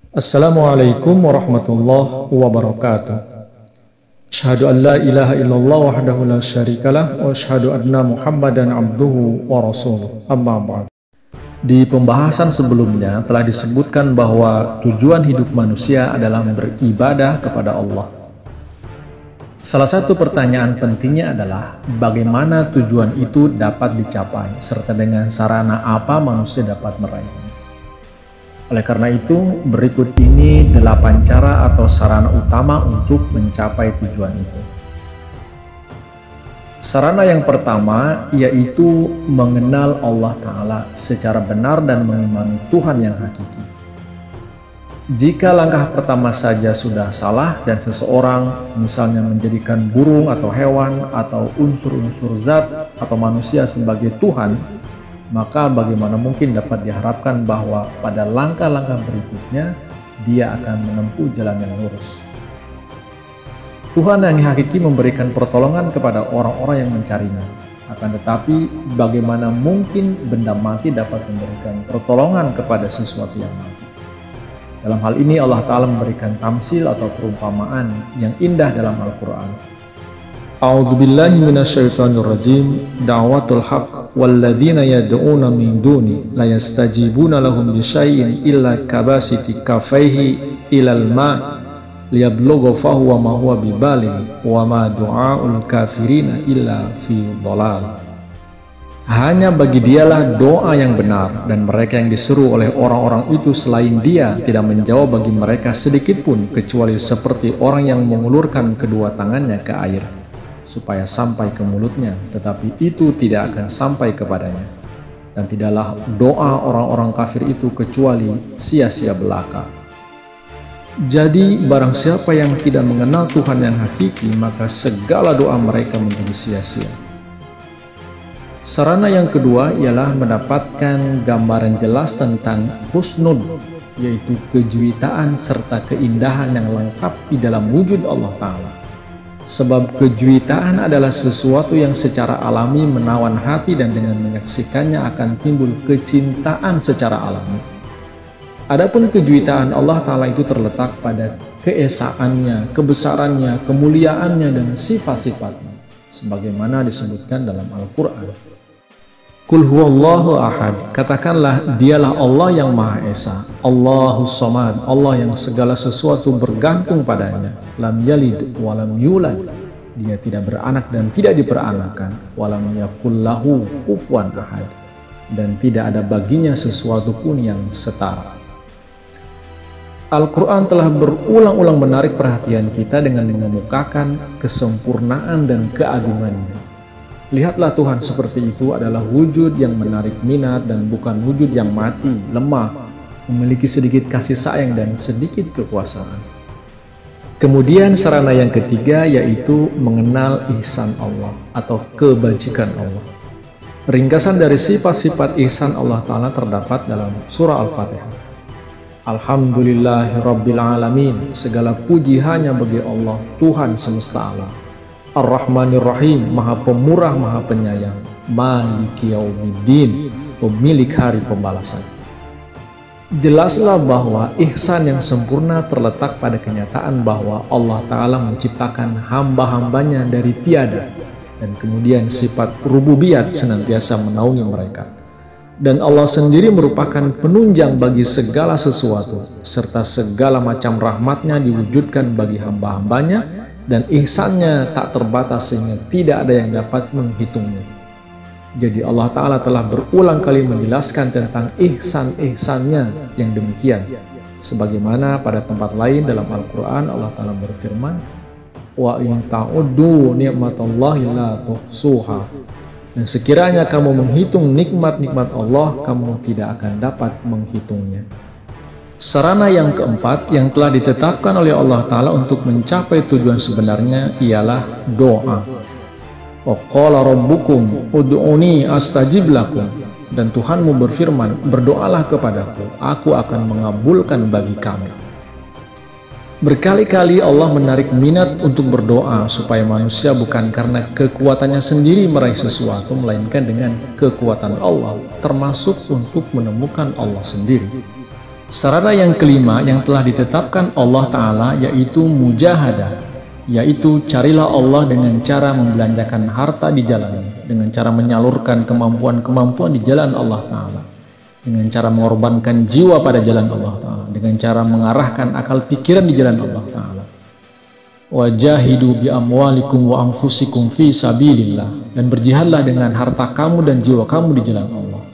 Assalamualaikum warahmatullahi wabarakatuh. Asyhadu an la ilaha illallah wahdahu la syarikalah wa asyhadu anna Muhammadan abduhu wa rasuluh. Amma ba'd. Di pembahasan sebelumnya telah disebutkan bahwa tujuan hidup manusia adalah beribadah kepada Allah. Salah satu pertanyaan pentingnya adalah bagaimana tujuan itu dapat dicapai serta dengan sarana apa manusia dapat meraihnya. Oleh karena itu, berikut ini 8 cara atau sarana utama untuk mencapai tujuan itu. Sarana yang pertama yaitu mengenal Allah Ta'ala secara benar dan mengimani Tuhan yang hakiki. Jika langkah pertama saja sudah salah dan seseorang misalnya menjadikan burung atau hewan atau unsur-unsur zat atau manusia sebagai Tuhan, maka bagaimana mungkin dapat diharapkan bahwa pada langkah-langkah berikutnya dia akan menempuh jalan yang lurus. Tuhan yang hakiki memberikan pertolongan kepada orang-orang yang mencarinya. Akan tetapi bagaimana mungkin benda mati dapat memberikan pertolongan kepada sesuatu yang mati? Dalam hal ini Allah Ta'ala memberikan tamsil atau perumpamaan yang indah dalam Al-Quran. A'udzu billahi minasyaitonir rajim. Da'watul haqq walladzina yad'una min duni la yastajibuna lahum bisyai'in illa kabasiti kaffaihi ilal ma' liyablugha fahuwa ma huwa bibaligh wa ma du'aul kafirina illa fi dhalal. Hanya bagi dialah doa yang benar, dan mereka yang diseru oleh orang-orang itu selain dia tidak menjawab bagi mereka sedikit pun kecuali seperti orang yang mengulurkan kedua tangannya ke air supaya sampai ke mulutnya, tetapi itu tidak akan sampai kepadanya. Dan tidaklah doa orang-orang kafir itu kecuali sia-sia belaka. Jadi barang siapa yang tidak mengenal Tuhan yang hakiki, maka segala doa mereka menjadi sia-sia. Sarana yang kedua ialah mendapatkan gambaran jelas tentang husnud, yaitu kejuwitaan serta keindahan yang lengkap di dalam wujud Allah Ta'ala. Sebab kejuwitaan adalah sesuatu yang secara alami menawan hati dan dengan menyaksikannya akan timbul kecintaan secara alami. Adapun kejuwitaan Allah Ta'ala itu terletak pada keesaannya, kebesarannya, kemuliaannya, dan sifat-sifatnya, sebagaimana disebutkan dalam Al-Quran. Qul huwallahu ahad, katakanlah dialah Allah yang Maha Esa, Allahus Samad, Allah yang segala sesuatu bergantung padanya, lam yalid walam yulad, dia tidak beranak dan tidak diperanakan, walam yakul lahu kufuwan ahad, dan tidak ada baginya sesuatu pun yang setara. Al-Quran telah berulang-ulang menarik perhatian kita dengan mengemukakan kesempurnaan dan keagungannya. Lihatlah Tuhan seperti itu adalah wujud yang menarik minat dan bukan wujud yang mati, lemah, memiliki sedikit kasih sayang dan sedikit kekuasaan. Kemudian sarana yang ketiga yaitu mengenal ihsan Allah atau kebajikan Allah. Ringkasan dari sifat-sifat ihsan Allah Ta'ala terdapat dalam surah Al-Fatihah. Alhamdulillahirabbil alamin, segala puji hanya bagi Allah, Tuhan semesta alam. Ar-Rahmanir Rahim, Maha Pemurah, Maha Penyayang. Maliki Yaumiddin, pemilik hari pembalasan. Jelaslah bahwa ihsan yang sempurna terletak pada kenyataan bahwa Allah Ta'ala menciptakan hamba-hambanya dari tiada, dan kemudian sifat rububiyat senantiasa menaungi mereka. Dan Allah sendiri merupakan penunjang bagi segala sesuatu, serta segala macam rahmatnya diwujudkan bagi hamba-hambanya, dan ihsannya tak terbatas sehingga tidak ada yang dapat menghitungnya. Jadi Allah Ta'ala telah berulang kali menjelaskan tentang ihsan-ihsannya yang demikian. Sebagaimana pada tempat lain dalam Al-Quran Allah Ta'ala berfirman, wa in ta'uddu ni'matallahi la tuhsuha. Dan sekiranya kamu menghitung nikmat-nikmat Allah, kamu tidak akan dapat menghitungnya. Sarana yang keempat yang telah ditetapkan oleh Allah Ta'ala untuk mencapai tujuan sebenarnya ialah doa. Wa qala rabbukum ud'uni astajib lakum. Dan Tuhanmu berfirman, berdoalah kepadaku, aku akan mengabulkan bagi kamu. Berkali-kali Allah menarik minat untuk berdoa supaya manusia bukan karena kekuatannya sendiri meraih sesuatu, melainkan dengan kekuatan Allah, termasuk untuk menemukan Allah sendiri. Sarana yang kelima yang telah ditetapkan Allah Ta'ala yaitu mujahadah, yaitu carilah Allah dengan cara membelanjakan harta di jalannya, dengan cara menyalurkan kemampuan-kemampuan di jalan Allah Ta'ala, dengan cara mengorbankan jiwa pada jalan Allah Ta'ala, dengan cara mengarahkan akal pikiran di jalan Allah Ta'ala. Wajahidu bi amwalikum wa anfusikum fi sabilillah, dan berjihadlah dengan harta kamu dan jiwa kamu di jalan Allah.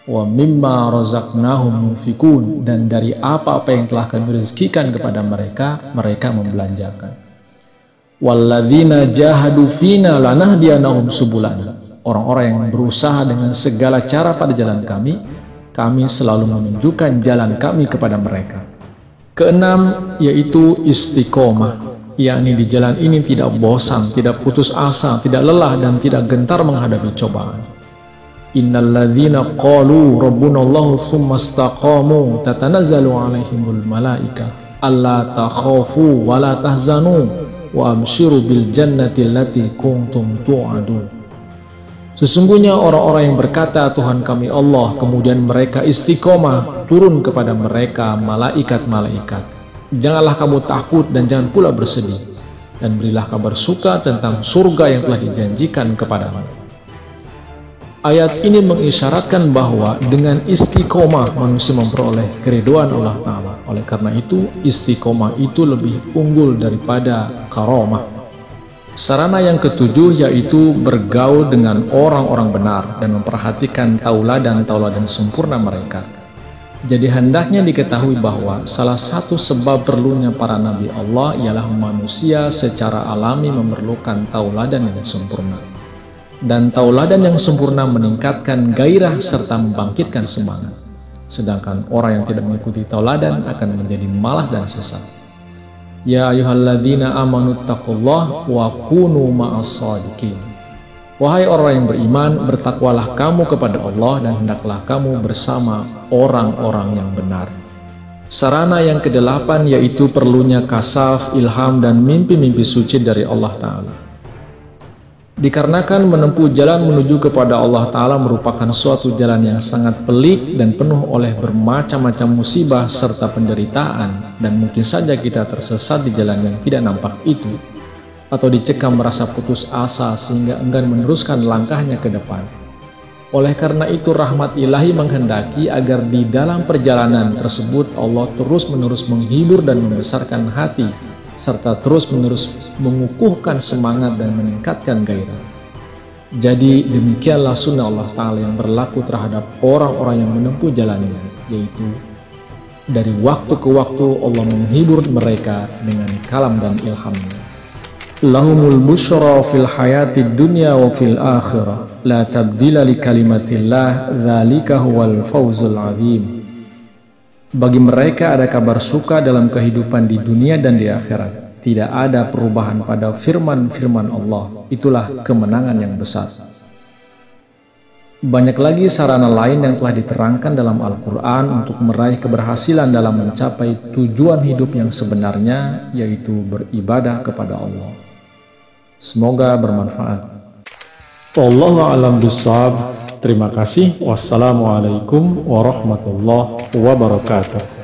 Wa mimma razaqnahum yunfikun, dan dari apa-apa yang telah kami rezekikan kepada mereka, mereka membelanjakan. Walladzina jahadu fina lanahdiyanahum subulana, orang-orang yang berusaha dengan segala cara pada jalan kami, kami selalu menunjukkan jalan kami kepada mereka. Keenam, yaitu istiqomah, yakni di jalan ini tidak bosan, tidak putus asa, tidak lelah, dan tidak gentar menghadapi cobaan. Innalladzina qalu rabbunallahu tsumma istaqamu tatanazzalu alaihimul malaikah alla takhafu wa la tahzanu wa abshiru bil jannati allati kuntum tu'adun. Sesungguhnya orang-orang yang berkata Tuhan kami Allah, kemudian mereka istiqomah, turun kepada mereka malaikat-malaikat, janganlah kamu takut dan jangan pula bersedih, dan berilah kabar suka tentang surga yang telah dijanjikan kepadamu. Ayat ini mengisyaratkan bahwa dengan istiqomah manusia memperoleh keridhaan Allah Ta'ala. Oleh karena itu, istiqomah itu lebih unggul daripada karamah. Sarana yang ketujuh yaitu bergaul dengan orang-orang benar dan memperhatikan tauladan-tauladan sempurna mereka. Jadi hendaknya diketahui bahwa salah satu sebab perlunya para nabi Allah ialah manusia secara alami memerlukan tauladan yang sempurna. Dan tauladan yang sempurna meningkatkan gairah serta membangkitkan semangat. Sedangkan orang yang tidak mengikuti tauladan akan menjadi malas dan sesat. Ya ayyuhalladzina amanu taqullaha wa kunu ma'as shadiqin. Wahai orang yang beriman, bertakwalah kamu kepada Allah dan hendaklah kamu bersama orang-orang yang benar. Sarana yang kedelapan yaitu perlunya kasaf, ilham, dan mimpi-mimpi suci dari Allah Ta'ala. Dikarenakan menempuh jalan menuju kepada Allah Ta'ala merupakan suatu jalan yang sangat pelik dan penuh oleh bermacam-macam musibah serta penderitaan, dan mungkin saja kita tersesat di jalan yang tidak nampak itu, atau dicekam merasa putus asa sehingga enggan meneruskan langkahnya ke depan. Oleh karena itu rahmat ilahi menghendaki agar di dalam perjalanan tersebut Allah terus-menerus menghibur dan membesarkan hati, serta terus-menerus mengukuhkan semangat dan meningkatkan gairah. Jadi demikianlah sunnah Allah Ta'ala yang berlaku terhadap orang-orang yang menempuh jalannya, yaitu dari waktu ke waktu Allah menghibur mereka dengan kalam dan ilhamnya. Lahumul busyra fil hayati dunya wa fil akhirah la tabdila li kalimatillah dzalika huwal fawzul azim. Bagi mereka ada kabar suka dalam kehidupan di dunia dan di akhirat. Tidak ada perubahan pada firman-firman Allah. Itulah kemenangan yang besar. Banyak lagi sarana lain yang telah diterangkan dalam Al-Quran untuk meraih keberhasilan dalam mencapai tujuan hidup yang sebenarnya, yaitu beribadah kepada Allah. Semoga bermanfaat. Wallahu a'lam bishawab. Terima kasih. Wassalamualaikum warahmatullahi wabarakatuh.